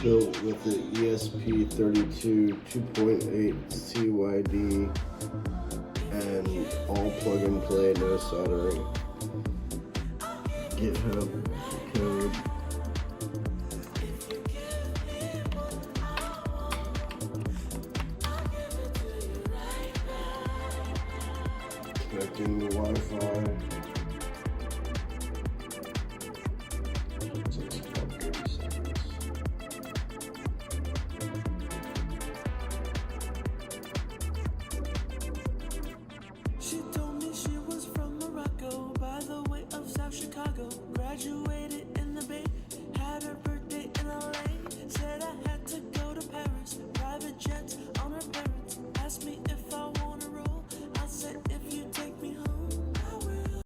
built with the ESP32-2.8 CYD and all plug and play, no soldering. GitHub code. Connecting the Wi-Fi. Takes about 30 seconds. She told me she was from Morocco, by the way of South Chicago. Graduated in the Bay, had her